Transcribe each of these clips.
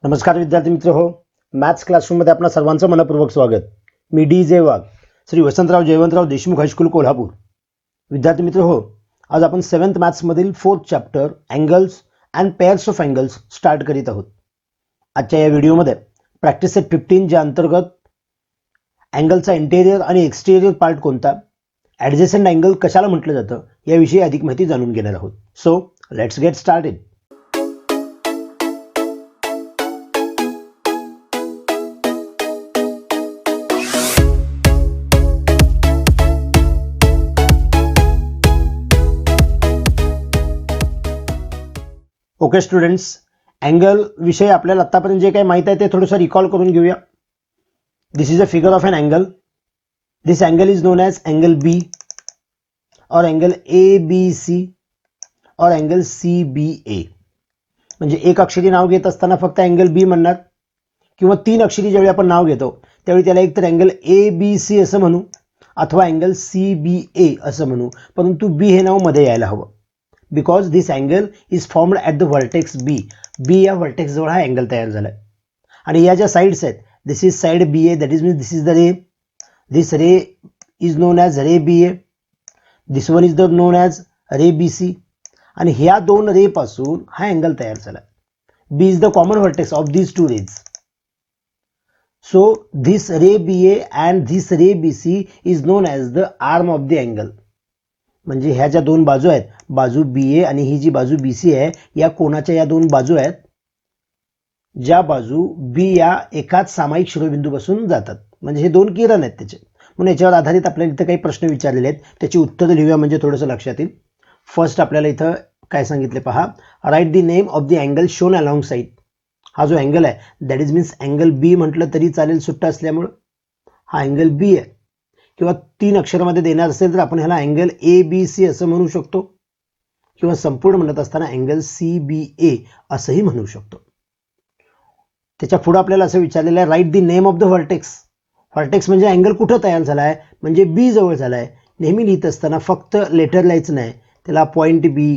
नमस्कार विद्यार्थी मित्र हो, मॅथ्स क्लासरूममध्ये आपणा सर्वांचं मनपूर्वक स्वागत. मी डी.जे. वाघ, श्री वसंतराव जयवंतराव देशमुख हायस्कूल कोल्हापूर. विद्यार्थी मित्र हो, आज आपण 7th मॅथ्समधील 4th chapter angles and pairs of angles start करीत आहोत. आजच्या या व्हिडिओमध्ये प्रॅक्टिस सेट 15 च्या अंतर्गत अँगलचा इंटेरियर आणि एक्सटेरियर पार्ट कोणता, ॲडजसेंट अँगल कशाला म्हटलं जातं याविषयी अधिक माहिती जाणून घेणार आहोत. So let's get started. Okay students, angle विषय आपल्याला आतापर्यंत जे काही माहिती आहे ते थोडंसं रिकॉल करून घेऊया. This is a figure of an angle. This angle is known as angle B or angle A B C or angle C B A. म्हणजे एक अक्षरी नाव घेत असताना फक्त अँगल बी म्हणणार, किंवा 3 अक्षरी ज्यावेळी आपण नाव घेतो त्यावेळी त्याला एकतर अँगल ए बी सी असं म्हणू अथवा अँगल सी बी ए असं म्हणू, परंतु बी हे नाव मध्ये यायला हवं. Because this angle is formed at the vertex B. B या व्हर्टेक्स जवळ हा अँगल तयार झाला आहे. आणि या ज्या साईड्स आहेत, this is side B A, that is means this is the ray. This ray is known as ray B A. This one is the known as ray B C. आणि ह्या दोन रे पासून हा angle तयार झाला. B is the common vertex of these two rays. So this ray B A and this ray B C is known as the arm of the angle. म्हणजे ह्या ज्या दोन बाजू आहेत, बाजू बी ए आणि ही जी बाजू बी सी आहे, या कोणाच्या या दोन बाजू आहेत ज्या बाजू बी या एकाच सामायिक शिरोबिंदूपासून जातात. म्हणजे हे दोन किरण आहेत त्याचे. म्हणून याच्यावर आधारित आपल्याला इथं काही प्रश्न विचारलेले आहेत, त्याची उत्तरं लिहूया म्हणजे थोडंसं लक्षात येईल. फर्स्ट आपल्याला इथं काय सांगितले पहा, write the name of the angle shown along side. हा जो अँगल आहे दॅट इज मीन्स अँगल बी म्हटलं तरी चालेल सुट्टा असल्यामुळं. हा अँगल बी आहे, किंवा 3 अक्षरामध्ये देणार असेल तर आपण ह्याला अँगल ए बी सी असं म्हणू शकतो, किंवा संपूर्ण म्हणत असताना अँगल सी बी ए असंही म्हणू शकतो. त्याच्या पुढे आपल्याला असं विचारलेलं आहे, write the name of the vertex. Vertex म्हणजे अँगल कुठं तयार झाला आहे, म्हणजे बी जवळ झाला आहे. नेहमी लिहित असताना फक्त लेटर लिहायचं नाही, त्याला पॉईंट बी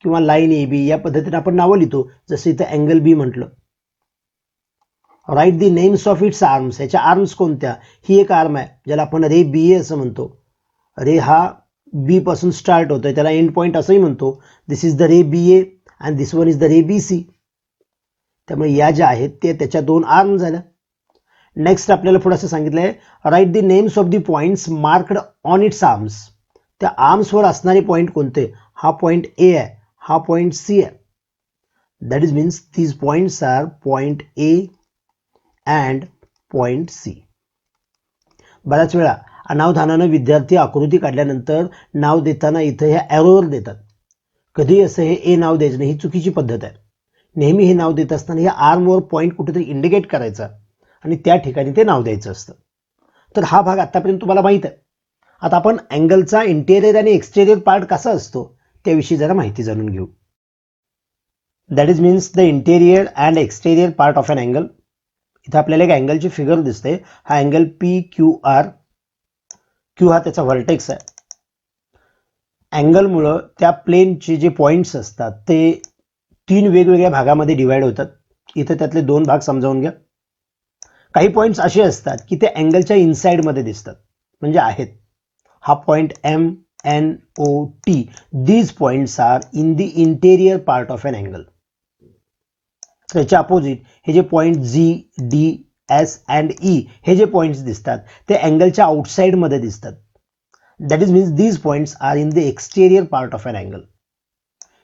किंवा लाईन ए बी या पद्धतीने आपण नावं लिहितो. जसं इथं अँगल बी म्हटलं. Write the names of its arms. ह्याच्या आर्म्स कोणत्या, ही एक आर्म आहे ज्याला आपण रे बी ए असं म्हणतो. रे हा बी पासून स्टार्ट होतोय, त्याला एंड पॉईंट असंही म्हणतो. This is the ray B A and this one is the ray B C. त्यामुळे या ज्या आहेत ते त्याच्या दोन आर्म झाल्या. नेक्स्ट आपल्याला पुढे असं सांगितलंय, write the names of the points marked on it's arms. त्या आर्म्सवर असणारे पॉईंट कोणते. हा पॉईंट ए आहे, हा पॉईंट सी आहे. That is means these points are point A and point C. बऱ्याच वेळा अनावधानानं विद्यार्थी आकृती काढल्यानंतर नाव देताना इथं ह्या ॲरोवर देतात. कधी असं हे ए नाव द्यायचं नाही, ही चुकीची पद्धत आहे. नेहमी हे नाव देत असताना या आर्मवर पॉईंट कुठेतरी इंडिकेट करायचा आणि त्या ठिकाणी ते नाव द्यायचं असतं. तर हा भाग आतापर्यंत तुम्हाला माहीत आहे. आता आपण अँगलचा इंटेरियर आणि एक्सटेरियर पार्ट कसा असतो त्याविषयी जरा माहिती जाणून घेऊ. That is means the interior and exterior part of an angle. इथं आपल्याला एक अँगलची फिगर दिसते. हा angle P Q R. Q हा त्याचा व्हर्टेक्स आहे. अँगलमुळं त्या प्लेनचे जे पॉईंट्स असतात ते 3 वेगवेगळ्या भागामध्ये डिवाइड होतात. इथं त्यातले 2 भाग समजावून घ्या. काही पॉईंट्स असे असतात की ते अँगलच्या इनसाइडमध्ये दिसतात, म्हणजे आहेत. हा point M N O T, these points are in the interior part of an angle. त्याच्या अपोजिट हे जे point G D S and E हे जे पॉईंट्स दिसतात ते अँगलच्या आउटसाइडमध्ये दिसतात. That is means these points are in the exterior part of an angle.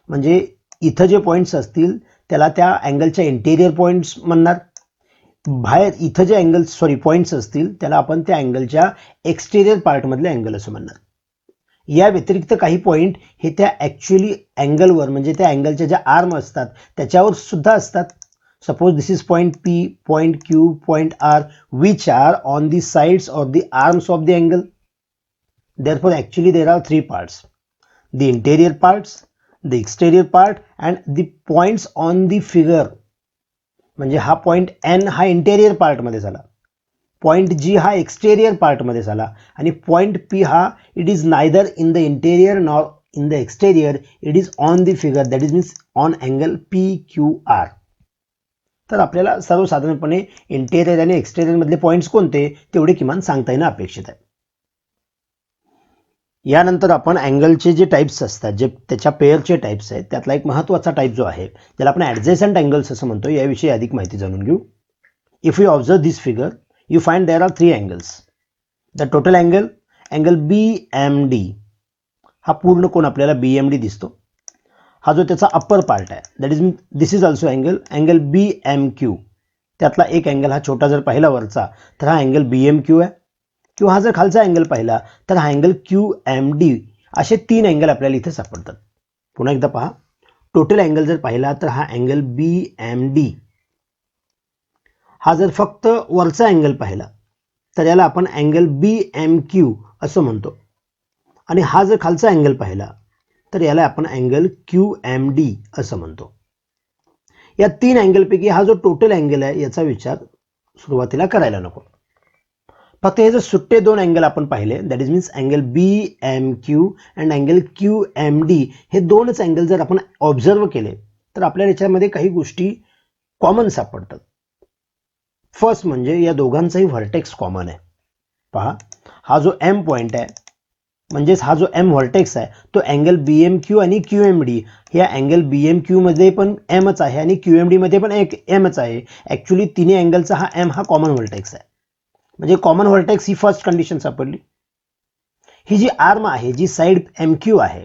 म्हणजे इथं जे पॉईंट्स असतील त्याला त्या अँगलच्या इंटेरियर पॉईंट्स म्हणणार. बाहेर इथं जे पॉईंट्स असतील त्याला आपण त्या अँगलच्या एक्सटेरियर पार्टमधले अँगल असं म्हणणार. या व्यतिरिक्त काही पॉईंट हे त्या ॲक्च्युअली अँगलवर, म्हणजे त्या अँगलच्या ज्या आर्म असतात त्याच्यावर सुद्धा असतात. Suppose this is point P, point Q, point R, which are on the sides of the arms of the angle. Therefore, actually there are 3 parts: the interior parts, the exterior part and the points on the figure. म्हणजे हा point N हा interior पार्टमध्ये झाला, point जी हा exterior पार्टमध्ये झाला, आणि point P हा it is neither in the interior nor in the exterior, it is on the figure, that is means on angle P Q R. तर आपल्याला सर्वसाधारणपणे इंटेरियर आणि एक्सटेरियर मधले पॉईंट्स कोणते तेवढे किमान सांगता येणं अपेक्षित आहे. यानंतर आपण अँगलचे जे टाइप्स असतात, जे त्याच्या पेअरचे टाइप्स आहेत, त्यातला एक महत्त्वाचा टाइप जो आहे त्याला आपण ॲडजेसंट अँगल्स असं म्हणतो, याविषयी अधिक माहिती जाणून घेऊ. If you observe this figure you find there are 3 angles. The total angle BMD, हा पूर्ण कोण आपल्याला BMD दिसतो. हा जो त्याचा अप्पर पार्ट आहे that is this is also angle BMQ. त्यातला एक अँगल हा छोटा जर पाहिला वरचा तर हा अँगल BMQ आहे, किंवा हा जर खालचा अँगल पाहिला तर हा अँगल QMD. असे 3 अँगल आपल्याला इथे सापडतात. पुन्हा एकदा पहा, टोटल अँगल जर पाहिला तर हा अँगल BMD. हा जर फक्त वरचा अँगल पाहिला तर याला आपण अँगल BMQ असं म्हणतो, आणि हा जर खालचा अँगल पाहिला तर याला आपण अँगल QMD असं म्हणतो. या 3 अँगलपैकी हा जो टोटल अँगल आहे याचा विचार सुरुवातीला करायला नको. फक्त हे जर सुट्टे 2 अँगल आपण पाहिले that is means angle BMQ and angle QMD, हे 2च अँगल जर आपण ऑब्झर्व केले तर आपल्याला याच्यामध्ये काही गोष्टी कॉमन सापडतात. फर्स्ट म्हणजे या दोघांचाही व्हर्टेक्स कॉमन आहे. पहा, हा जो M पॉइंट आहे म्हणजेच हा जो M व्हर्टेक्स आहे तो अँगल BMQ आणि QMD, या अँगल BMQ मध्ये पण Mच आहे आणि QMD मध्ये पण एक Mच आहे. ॲक्च्युली तिन्ही अँगलचा हा M हा कॉमन व्हर्टेक्स आहे. म्हणजे कॉमन व्हर्टेक्स ही फर्स्ट कंडिशन सापडली. ही जी आर्म आहे, जी साइड MQ आहे,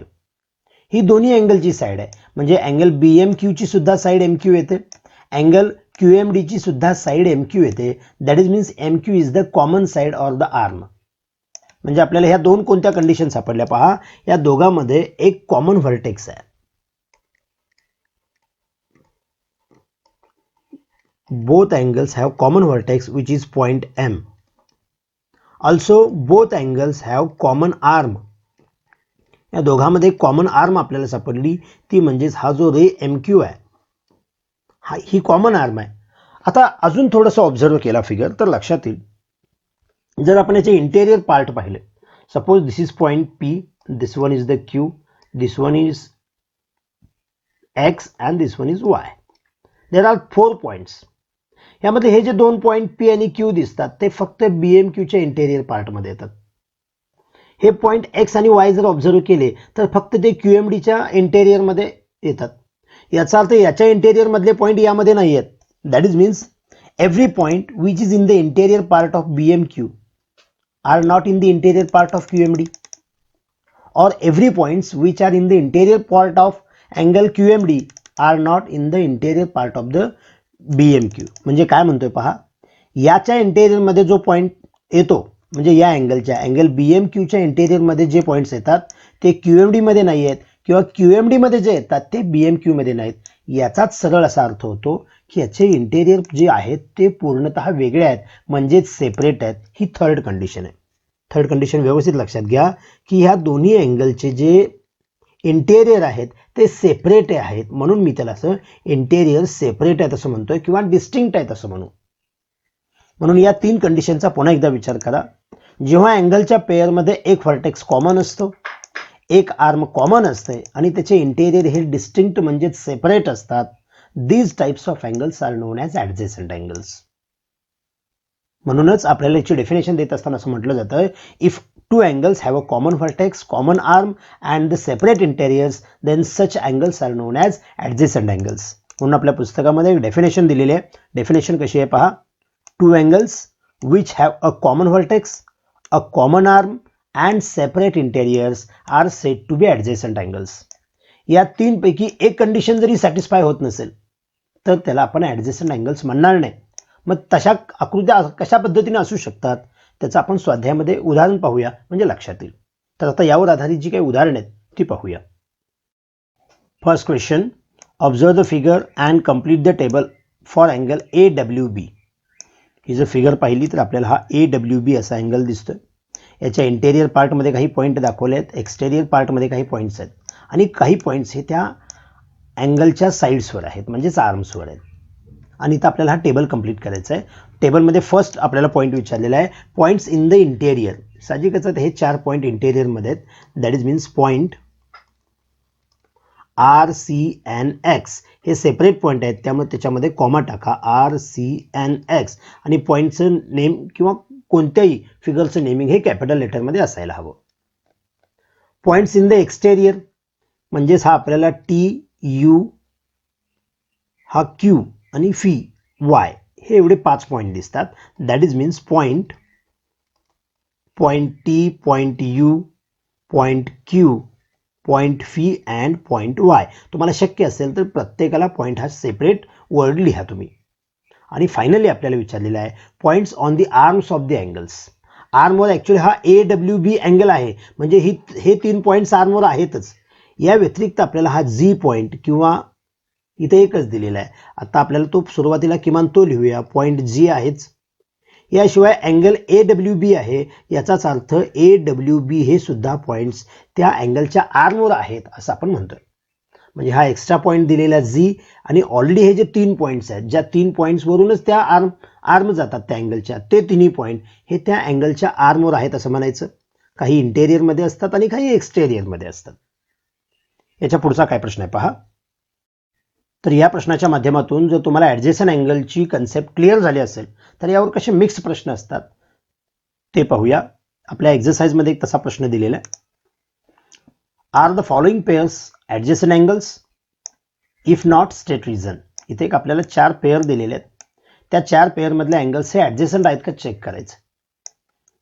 ही दोन्ही अँगलची साइड आहे. म्हणजे अँगल BMQ ची सुद्धा साइड MQ येते, अँगल QMD ची सुद्धा साइड MQ येते. That is means MQ is the common side or the arm. म्हणजे आपल्याला ह्या दोन कोणत्या कंडिशन सापडल्या पहा, या दोघांमध्ये एक कॉमन व्हर्टेक्स आहे. Both angles have common vertex which is point M. Also both angles have common arm. या दोघांमध्ये कॉमन आर्म आपल्याला सापडली, ती म्हणजेच हा जो रे MQ आहे ही कॉमन आर्म आहे. आता अजून थोडंसं ऑब्झर्व केला फिगर तर लक्षात येईल, जर आपण याचे इंटेरियर पार्ट पाहिले, suppose this is point P, this one is the Q, this one is X and this one is Y. There are 4 points. यामध्ये हे जे 2 पॉइंट P आणि Q दिसतात ते फक्त BMQ च्या इंटेरियर पार्टमध्ये येतात. हे पॉइंट X आणि Y जर ऑब्झर्व केले तर फक्त ते QMD च्या इंटेरियरमध्ये येतात. याचा अर्थ याच्या इंटेरियर मधले पॉइंट यामध्ये नाही आहेत. That is means every point which is in the interior part of BMQ are not in the interior part of QMD, or every points which are in the interior part of angle QMD are not in the interior part of the BMQ. म्हणजे काय म्हणतोय पहा, याच्या interior मध्ये जो point येतो म्हणजे या अँगलच्या अँगल BMQ च्या इंटेरियर मध्ये जे पॉइंट्स येतात ते QMD मध्ये नाही आहेत, किंवा QMD मध्ये जे येतात ते BMQ मध्ये नाहीत. याचाच सरळ असा अर्थ होतो की याचे इंटेरियर जे आहेत ते पूर्णतः वेगळे आहेत, म्हणजेच सेपरेट आहेत. ही थर्ड कंडिशन आहे. थर्ड कंडिशन व्यवस्थित लक्षात घ्या की ह्या दोन्ही अँगलचे जे इंटेरियर आहेत ते सेपरेट आहेत, म्हणून मी त्याला असं इंटेरियर सेपरेट आहेत असं म्हणतोय किंवा डिस्टिंक्ट आहेत असं म्हणू. म्हणून या 3 कंडिशनचा पुन्हा एकदा विचार करा. जेव्हा अँगलच्या पेअरमध्ये एक व्हर्टेक्स कॉमन असतो, एक आर्म कॉमन असते आणि त्याचे इंटेरियर हे डिस्टिंक्ट म्हणजे सेपरेट असतात, these types of angles are known as adjacent angles. म्हणूनच आपल्याला याची डेफिनेशन देत असताना असं म्हटलं जातं, if 2 angles have a common vertex, common arm and the separate interiors then such angles are known as adjacent angles. म्हणून आपल्या पुस्तकामध्ये एक डेफिनेशन दिलेली आहे. डेफिनेशन कशी आहे पहा, 2 angles which have a common vertex, a common arm and separate interiors are said to be adjacent angles. या 3 पैकी एक कंडिशन जरी सॅटिस्फाय होत नसेल तर त्याला आपण ॲडजेसंट अँगल्स म्हणणार नाही. मग तशा आकृत्या कशा पद्धतीने असू शकतात त्याचं आपण स्वाध्यायामध्ये उदाहरण पाहूया, म्हणजे लक्षात येईल. तर आता यावर आधारित जी काही उदाहरण आहेत ती पाहूया. First question, observe the figure and complete the table for angle AWB. ही जर फिगर पाहिली तर आपल्याला हा AWB असा अँगल दिसतोय. याच्या इंटेरियर पार्टमध्ये काही पॉईंट दाखवले आहेत, एक्सटेरियर पार्टमध्ये काही पॉईंट्स आहेत, आणि काही पॉईंट्स हे त्या अँगलच्या साईड्सवर आहेत म्हणजेच आर्म्सवर आहेत. आणि इथं आपल्याला हा टेबल कंप्लीट करायचा आहे. टेबलमध्ये फर्स्ट आपल्याला पॉईंट विचारलेला आहे, पॉईंट्स इन द इंटेरियर. साहजिकच हे 4 पॉईंट इंटेरियरमध्ये आहेत. That is means point RCNX हे सेपरेट पॉईंट आहेत, त्यामुळे त्याच्यामध्ये कॉमा टाका RCNX आणि पॉईंटचं नेम किंवा कोणत्याही फिगरचं नेमिंग हे कॅपिटल लेटरमध्ये असायला हवं. पॉईंट्स इन द एक्सटेरियर म्हणजेच हा आपल्याला TU, हा Q आणि फी Y हे एवढे 5 पॉईंट दिसतात. That is means point T, point U, point Q, point fee and point Y. तुम्हाला शक्य असेल तर प्रत्येकाला पॉईंट हा सेपरेट वर्ड लिहा तुम्ही. आणि फायनली आपल्याला विचारलेला आहे points on the arms of the angles. आर्मवर ॲक्च्युली हा AWB अँगल आहे, म्हणजे हे 3 पॉईंट्स आर्मवर आहेतच. या व्यतिरिक्त आपल्याला हा G पॉईंट किंवा इथे एकच दिलेला आहे. आता आपल्याला तो सुरुवातीला किमान तो लिहूया, पॉईंट G आहेच. याशिवाय अँगल AWB आहे, याचाच अर्थ AWB हे सुद्धा पॉईंट्स त्या अँगलच्या आर्मवर आहेत असं आपण म्हणतोय. म्हणजे हा एक्स्ट्रा पॉईंट दिलेला G आणि ऑलरेडी हे जे 3 पॉईंट्स आहेत, ज्या 3 पॉईंट्सवरूनच त्या आर्म जातात त्या अँगलच्या, ते तिन्ही पॉईंट हे त्या अँगलच्या आर्मवर आहेत असं म्हणायचं. काही इंटेरियरमध्ये असतात आणि काही एक्सटेरियरमध्ये असतात. याच्या पुढचा काय प्रश्न आहे पहा. तर या प्रश्नाच्या माध्यमातून जर तुम्हाला ॲडजेसंट अँगलची कन्सेप्ट क्लिअर झाली असेल तर यावर कसे मिक्स प्रश्न असतात ते पाहूया. आपल्या एक्झरसाइजमध्ये एक तसा प्रश्न दिलेला आहे. Are the following pairs adjacent angles? If not state reason. इथे एक आपल्याला 4 पेअर दिलेले आहेत. त्या 4 पेअरमधले अँगल्स हे ॲडजेसंट आहेत का चेक करायचं.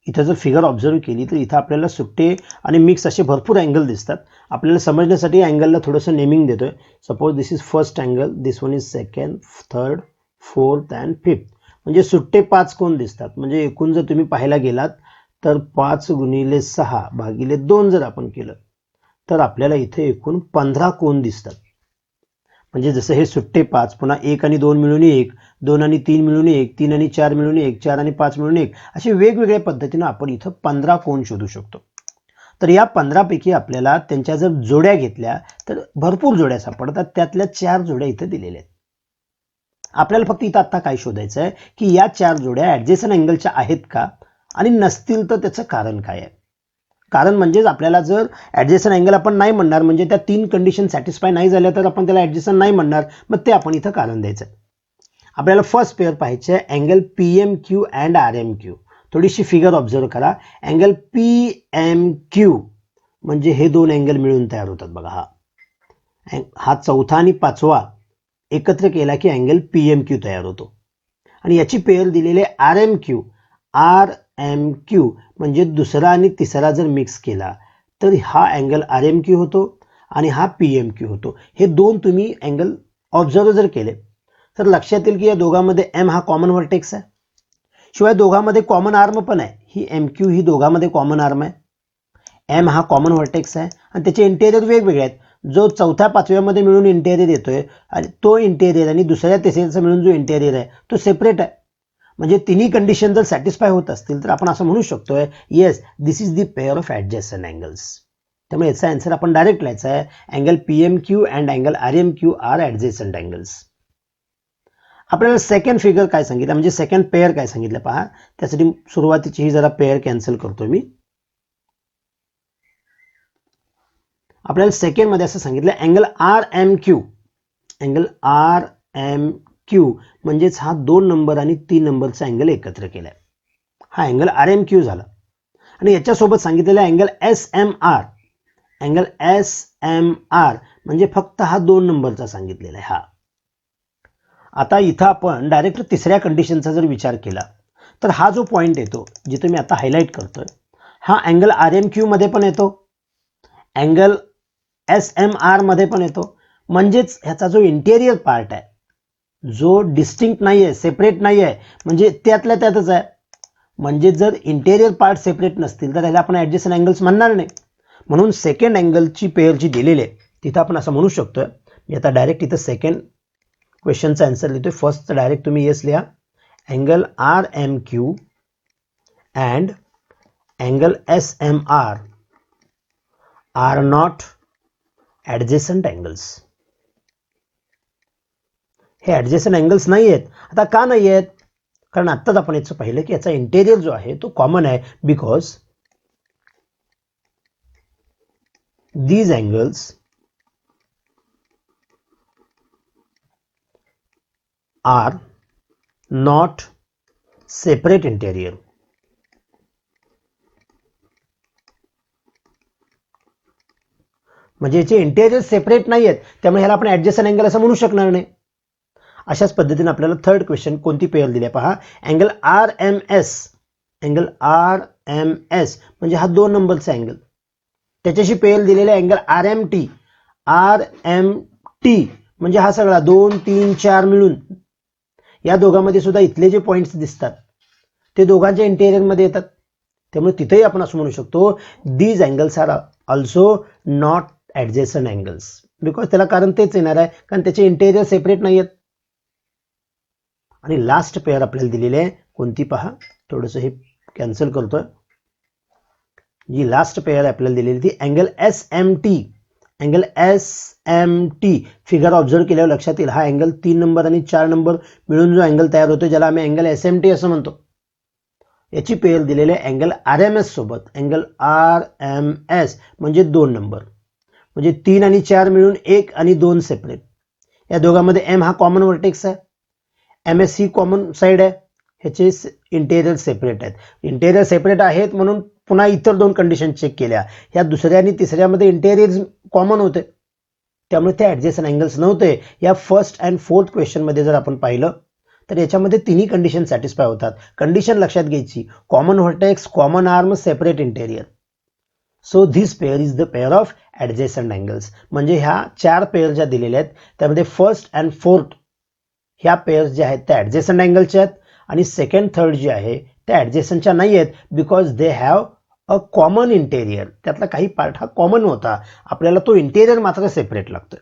इथं जर फिगर ऑब्झर्व केली तर इथं आपल्याला सुट्टे आणि मिक्स असे भरपूर अँगल दिसतात. आपल्याला समजण्यासाठी अँगलला थोडंसं नेमिंग देतोय. Suppose this is first angle, this one is second, third, fourth and fifth. म्हणजे सुट्टे 5 कोण दिसतात. म्हणजे एकूण जर तुम्ही पाहायला गेलात तर 5 × 6/2 जर आपण केलं तर आपल्याला इथे एकूण 15 कोण दिसतात. म्हणजे जसं हे सुट्टे 5, पुन्हा 1 आणि 2 मिळून 1, 2 आणि 3 मिळून 1, 3 आणि 4 मिळून 1, 4 आणि 5 मिळून 1, असे वेगवेगळ्या पद्धतीनं आपण इथं 15 कोण शोधू शकतो. तर या 15 पैकी आपल्याला त्यांच्या जर जोड्या घेतल्या तर भरपूर जोड्या सापडतात. त्यातल्या 4 जोड्या इथं दिलेल्या आहेत. आपल्याला फक्त इथं आता काय शोधायचं आहे की या 4 जोड्या ॲडजेसंट अँगलच्या आहेत का, आणि नसतील तर त्याचं कारण काय आहे. कारण म्हणजेच आपल्याला जर ॲडजेसंट अँगल आपण नाही म्हणणार, म्हणजे त्या 3 कंडिशन सॅटिस्फाय नाही झाल्या तर आपण त्याला ॲडजेसंट नाही म्हणणार. मग ते आपण इथं कारण द्यायचं. आपल्याला फर्स्ट पेअर पाहायचे आहे अँगल PMQ अँड RMQ. थोडीशी फिगर ऑब्झर्व करा. अँगल PMQ म्हणजे हे 2 अँगल मिळून तयार होतात बघा. हा चौथा आणि 5वा एकत्र केला की अँगल PMQ तयार होतो. आणि याची पेअर दिलेले RMQ म्हणजे दुसरा आणि तिसरा जर मिक्स केला तर हा अँगल RMQ होतो आणि हा PMQ होतो. हे 2 तुम्ही अँगल ऑब्झर्व जर केले तर लक्षात येईल की या दोघांमध्ये M हा कॉमन व्हर्टेक्स आहे. शिवाय दोघांमध्ये कॉमन आर्म पण आहे. ही MQ ही दोघांमध्ये कॉमन आर्म आहे. M हा कॉमन व्हर्टेक्स आहे आणि त्याचे इंटेरियर वेगवेगळे आहेत. जो चौथ्या 5व्यामध्ये मिळून इंटेरियर येतोय आणि तो इंटेरियर आणि दुसऱ्या तिसऱ्याचा मिळून जो इंटेरियर आहे तो सेपरेट आहे. म्हणजे तिन्ही कंडिशन जर सॅटिस्फाय होत असतील तर आपण असं म्हणू शकतोय yes this is the pair of adjacent angles. त्यामुळे याचा आन्सर आपण डायरेक्ट लिहायचा आहे angle PMQ and angle RMQ are adjacent angles. आपल्याला सेकंड फिगर काय सांगितलं, म्हणजे सेकंड पेअर काय सांगितलं पहा. त्यासाठी सुरुवातीची ही जरा पेअर कॅन्सल करतो मी. आपल्याला सेकंड मध्ये असं सांगितलं अँगल RMQ. अँगल RMQ म्हणजेच हा 2 नंबर आणि 3 नंबरचा अँगल एकत्र केलाय. हा अँगल RMQ झाला. आणि याच्यासोबत सांगितलेला अँगल SMR. अँगल SMR म्हणजे फक्त हा 2 नंबरचा सांगितलेला आहे हा. आता इथं आपण डायरेक्ट तिसऱ्या कंडिशनचा जर विचार केला तर हा जो पॉईंट येतो जिथे मी आता हायलाइट करतोय हा अँगल RMQ मध्ये पण येतो, अँगल SMR मध्ये पण येतो. म्हणजेच ह्याचा जो इंटेरियर पार्ट आहे जो डिस्टिंक्ट नाही आहे, सेपरेट नाही आहे, म्हणजे त्यातल्या त्यातच आहे. म्हणजे जर इंटेरियर पार्ट सेपरेट नसतील तर त्याला आपण ॲडजेसंट अँगल्स म्हणणार नाही. म्हणून सेकंड अँगलची पेअर जी दिलेली आहे तिथं आपण असं म्हणू शकतोय. मी आता डायरेक्ट इथं सेकंड क्वेश्चनचा आन्सर लिहितोय. फर्स्ट डायरेक्ट तुम्ही येस लिहा. Angle RMQ and angle SMR are not adjacent angles. हे ॲडजेसंट अँगल्स नाही आहेत. आता का नाही आहेत? कारण आत्ताच आपण याचं पाहिलं की याचा इंटेरियर जो आहे तो कॉमन आहे. Because these angles are not separate interior. म्हणजे याचे इंटेरियर सेपरेट नाही आहेत, त्यामुळे ह्याला आपण ऍडजस्टंट अँगल असं म्हणू शकणार नाही. अशाच पद्धतीने आपल्याला थर्ड क्वेश्चन कोणती पेयर दिली आहे पहा. Angle R M S. Angle R M S म्हणजे हा 2 नंबरचा अँगल, त्याच्याशी पेयर दिलेला angle R M T. R M T म्हणजे हा सगळा 2 3 4 मिळून या दोघांमध्ये सुद्धा इथले जे पॉइंट्स दिसतात ते दोघांच्या इंटेरियर मध्ये येतात. त्यामुळे तिथेही आपण असं म्हणू शकतो these angles are also not adjacent angles. Because त्याला कारण तेच येणार आहे, कारण त्याचे इंटेरियर सेपरेट नाही आहेत. आणि लास्ट पेअर आपल्याला दिलेली आहे कोणती पहा. थोडंसं हे कॅन्सल करतोय. जी लास्ट पेअर आपल्याला दिलेली ती angle S M T. Angle S M T figure observe केल्यावर लक्षात येईल, हा अँगल 3 नंबर आणि 4 नंबर मिळून जो अँगल तयार होतो ज्याला आम्ही अँगल एस एम टी असं म्हणतो, याची पेयर दिलेली आहे अँगल आर एम एस सोबत. अँगल आर एम एस म्हणजे 2 नंबर, म्हणजे 3 आणि 4 मिळून 1 आणि 2 सेपरेट. या दोघांमध्ये एम हा कॉमन व्हर्टेक्स आहे, एम एस ही कॉमन साईड आहे, ह्याचे इंटेरियर सेपरेट आहेत. इंटेरियर सेपरेट आहेत म्हणून पुन्हा इतर 2 कंडिशन चेक केल्या, या दुसऱ्या आणि तिसऱ्यामध्ये इंटेरियर कॉमन होते, त्यामुळे ते ऍडजेसंट अँगल्स नव्हते. या फर्स्ट अँड फोर्थ क्वेश्चनमध्ये जर आपण पाहिलं तर याच्यामध्ये तिन्ही कंडिशन सॅटिस्फाय होतात. कंडिशन लक्षात घ्यायची, common vertex, common arm, separate interior. So this pair is the pair of adjacent angles. म्हणजे ह्या 4 पेअर ज्या दिलेल्या आहेत त्यामध्ये फर्स्ट अँड फोर्थ ह्या पेअर्स ज्या आहेत त्या ऍडजेसंट अँगलच्या आहेत, आणि सेकंड थर्ड जे आहे त्या ऍडजेसंटच्या नाही आहेत, because they have a common interior. त्यातला काही पार्ट हा कॉमन होता, आपल्याला तो इंटेरियर मात्र सेपरेट लागतोय.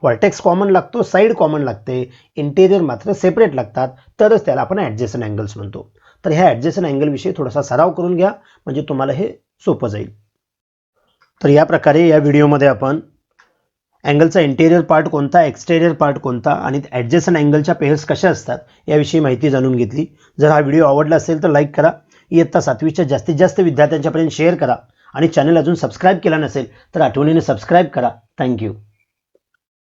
व्हर्टेक्स कॉमन लागतो, साईड कॉमन लागते, इंटेरियर मात्र सेपरेट लागतात, तरच त्याला आपण ऍडजेसंट अँगल्स म्हणतो. तर ह्या ऍडजेसंट अँगल विषयी थोडासा सराव करून घ्या, म्हणजे तुम्हाला हे सोपं जाईल. तर या प्रकारे या व्हिडिओमध्ये आपण अँगलचा इंटेरियर पार्ट कोणता, एक्सटेरियर पार्ट कोणता आणि ऍडजेसंट अँगलच्या पेयर्स कशा असतात याविषयी माहिती जाणून घेतली. जर हा व्हिडिओ आवडला असेल तर लाईक करा, इयत्ता 7वीच्या जास्तीत जास्त विद्यार्थ्यांच्यापर्यंत शेअर करा, आणि चॅनल अजून सबस्क्राईब केला नसेल तर आठवणीने सबस्क्राईब करा. थँक्यू.